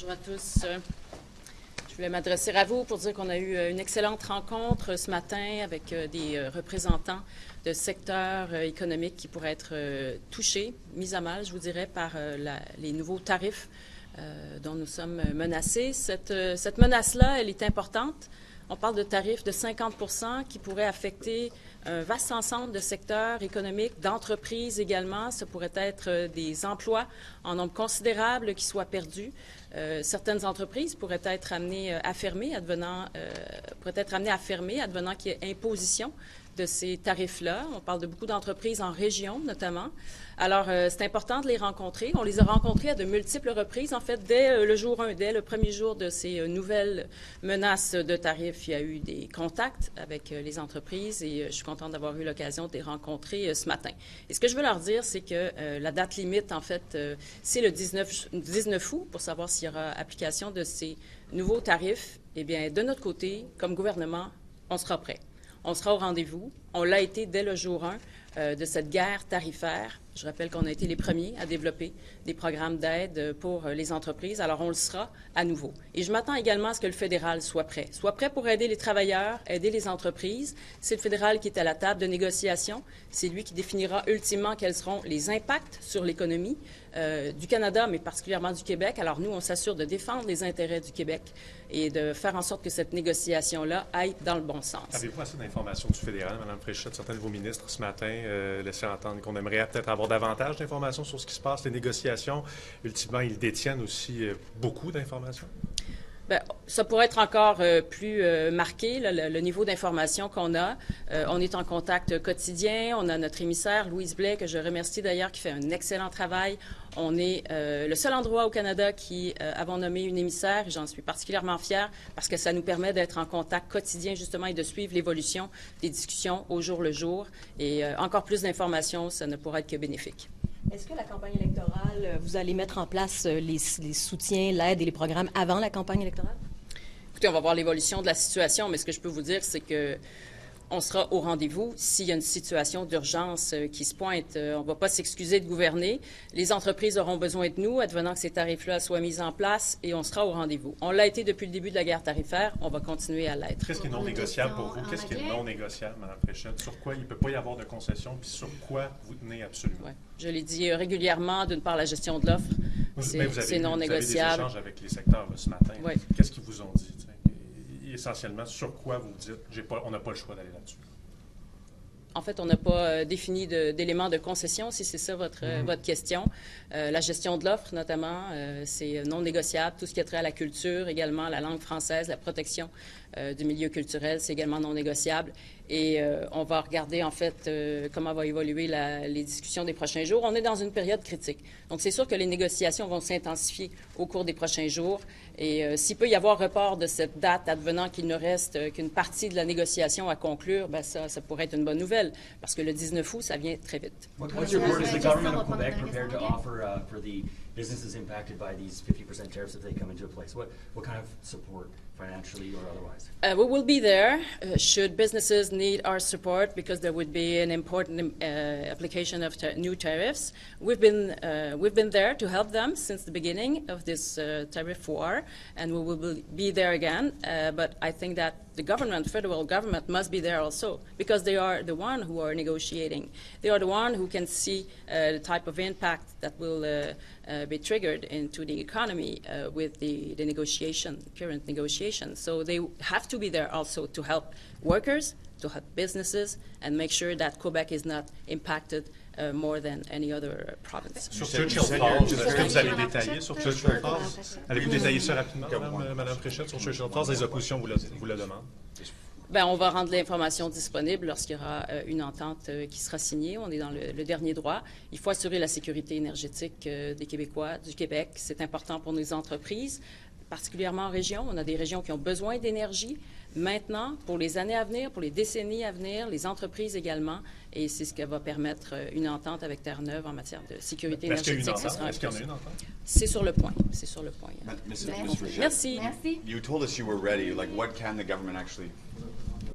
Bonjour à tous. Je voulais m'adresser à vous pour dire qu'on a eu une excellente rencontre ce matin avec des représentants de secteurs économiques qui pourraient être touchés, mis à mal, je vous dirais, par les nouveaux tarifs dont nous sommes menacés. Cette menace-là, elle est importante. On parle de tarifs de 50 % qui pourraient affecter un vaste ensemble de secteurs économiques, d'entreprises également. Ce pourrait être des emplois en nombre considérable qui soient perdus. Certaines entreprises pourraient être amenées à fermer, advenant qu'il y ait imposition de ces tarifs-là. On parle de beaucoup d'entreprises en région, notamment. Alors, c'est important de les rencontrer. On les a rencontrés à de multiples reprises. En fait, dès le jour 1, dès le premier jour de ces nouvelles menaces de tarifs, il y a eu des contacts avec les entreprises et je suis contente d'avoir eu l'occasion de les rencontrer ce matin. Et ce que je veux leur dire, c'est que la date limite, en fait, c'est le 19 août pour savoir s'il y aura application de ces nouveaux tarifs. Eh bien, de notre côté, comme gouvernement, on sera prêt. On sera au rendez-vous. On l'a été dès le jour 1 de cette guerre tarifaire. Je rappelle qu'on a été les premiers à développer des programmes d'aide pour les entreprises. Alors, on le sera à nouveau. Et je m'attends également à ce que le fédéral soit prêt pour aider les travailleurs, aider les entreprises. C'est le fédéral qui est à la table de négociation. C'est lui qui définira ultimement quels seront les impacts sur l'économie du Canada, mais particulièrement du Québec. Alors, nous, on s'assure de défendre les intérêts du Québec et de faire en sorte que cette négociation-là aille dans le bon sens. Avez-vous assez d'informations du fédéral, Mme Fréchette? Certains de vos ministres, ce matin, laissaient entendre qu'on aimerait peut-être avoir davantage d'informations sur ce qui se passe, les négociations. Ultimement, ils détiennent aussi beaucoup d'informations? Bien, ça pourrait être encore plus marqué, là, le niveau d'information qu'on a. On est en contact quotidien. On a notre émissaire, Louise Blais, que je remercie d'ailleurs, qui fait un excellent travail. On est le seul endroit au Canada qui avons nommé une émissaire. J'en suis particulièrement fière parce que ça nous permet d'être en contact quotidien, justement, et de suivre l'évolution des discussions au jour le jour. Et encore plus d'informations, ça ne pourra être que bénéfique. Est-ce que la campagne électorale, vous allez mettre en place les soutiens, l'aide et les programmes avant la campagne électorale? Écoutez, on va voir l'évolution de la situation, mais ce que je peux vous dire, c'est que on sera au rendez-vous. S'il y a une situation d'urgence qui se pointe, on ne va pas s'excuser de gouverner. Les entreprises auront besoin de nous, advenant que ces tarifs-là soient mis en place, et on sera au rendez-vous. On l'a été depuis le début de la guerre tarifaire. On va continuer à l'être. Qu'est-ce qui est non négociable pour vous? Qu'est-ce qui est non négociable, Mme Fréchette? Sur quoi il ne peut pas y avoir de concession, puis sur quoi vous tenez absolument? Ouais. Je l'ai dit régulièrement, d'une part, la gestion de l'offre, c'est non négociable. Vous avez des échanges avec les secteurs là, ce matin. Oui. Qu'est-ce qu'ils vous ont dit? Essentiellement, sur quoi vous dites on n'a pas le choix d'aller là-dessus? En fait, on n'a pas défini d'éléments de concession, si c'est ça votre question. La gestion de l'offre, notamment, c'est non négociable. Tout ce qui a trait à la culture, également la langue française, la protection du milieu culturel, c'est également non négociable. Et on va regarder, en fait, comment va évoluer les discussions des prochains jours. On est dans une période critique. Donc, c'est sûr que les négociations vont s'intensifier au cours des prochains jours. Et s'il peut y avoir report de cette date, advenant qu'il ne reste qu'une partie de la négociation à conclure, bien, ça pourrait être une bonne nouvelle, parce que le 19 août, ça vient très vite. What's your word? Is the government of Quebec prepared to offer for the businesses impacted by these 50% tariffs if they come into place? What kind of support, financially or otherwise? We will be there should businesses need our support, because there would be an important application of new tariffs. We've been there to help them since the beginning of this tariff war, and we will be there again. But I think that the federal government, must be there also, because they are the one who are negotiating. They are the one who can see the type of impact that will be triggered into the economy with the current negotiation. So they have to be there also to help workers, to help businesses, and make sure that Quebec is not impacted more than any other province. Sur Churchill Falls, est-ce que vous allez détailler sur Churchill Falls? Allez-vous détailler ça rapidement, Mme Fréchette, sur Churchill Falls? Les oppositions vous le demandent. Bien, on va rendre l'information disponible lorsqu'il y aura une entente qui sera signée. On est dans le dernier droit. Il faut assurer la sécurité énergétique des Québécois, du Québec. C'est important pour nos entreprises, particulièrement en région. On a des régions qui ont besoin d'énergie. Maintenant, pour les années à venir, pour les décennies à venir, les entreprises également, et c'est ce qui va permettre une entente avec Terre-Neuve en matière de sécurité énergétique. Est-ce qu'il y en a une entente? C'est sur le point. C'est sur le point. Merci. Merci. You told us you were ready. Like, what can the government actually